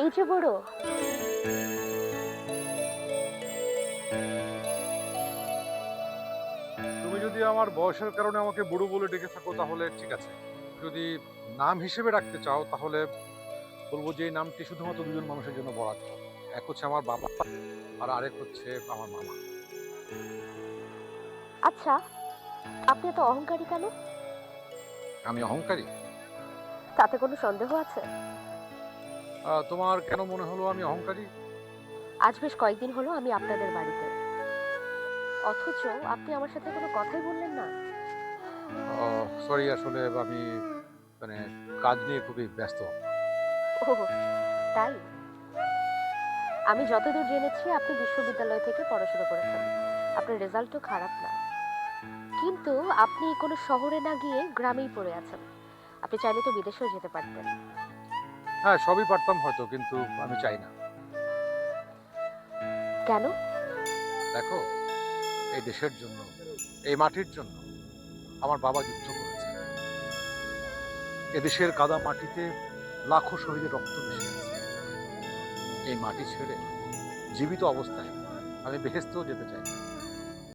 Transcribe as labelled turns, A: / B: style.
A: এই যে বড়।
B: তুমি যদি আমার বয়সের কারণে আমাকে বুড়ো বলে ডেকে থাকো তাহলে ঠিক আছে। যদি নাম হিসেবে রাখতে চাও তাহলে বলবো যে এই নামটি শুধুমাত্র দুজন মানুষের জন্য বরাদ্দ। এক হচ্ছে আমার বাবা, আর আরেক হচ্ছে আমার মামা।
A: আচ্ছা, আপনি এত অহংকারী কেন?
B: আমি অহংকারী?
A: তাতে কোনো সন্দেহ আছে?
B: তোমার কেন মনে হলো আমি অহংকারী?
A: আজ বেশ কয়েকদিন হলো আমি আপনাদের বাড়িতে, অথচ আপনি আমার সাথে কোনো কথাই বললেন না।
B: সরি, আসলে আমি মানে কাজ নিয়ে খুবই ব্যস্ত।
A: ও, তাই? আমি যতদূর জেনেছি আপনি বিশ্ববিদ্যালয় থেকে পড়াশোনা করেছেন, আপনার রেজাল্টও খারাপ না, কিন্তু আপনি কোনো শহরে না গিয়ে গ্রামেই পড়ে আছেন। আপনি চাইলে তো বিদেশেও যেতে পারতেন।
B: হ্যাঁ, সবই পারতাম হয়তো, কিন্তু আমি চাই না।
A: কেন?
B: দেখো, এই দেশের জন্য, এই মাটির জন্য আমার বাবা যুদ্ধ করেছে। এদেশের কাদা মাটিতে লাখো শহীদের রক্ত মিশে আছে। এই মাটি ছেড়ে জীবিত অবস্থায় আমি বেহেশতেও যেতে চাই না।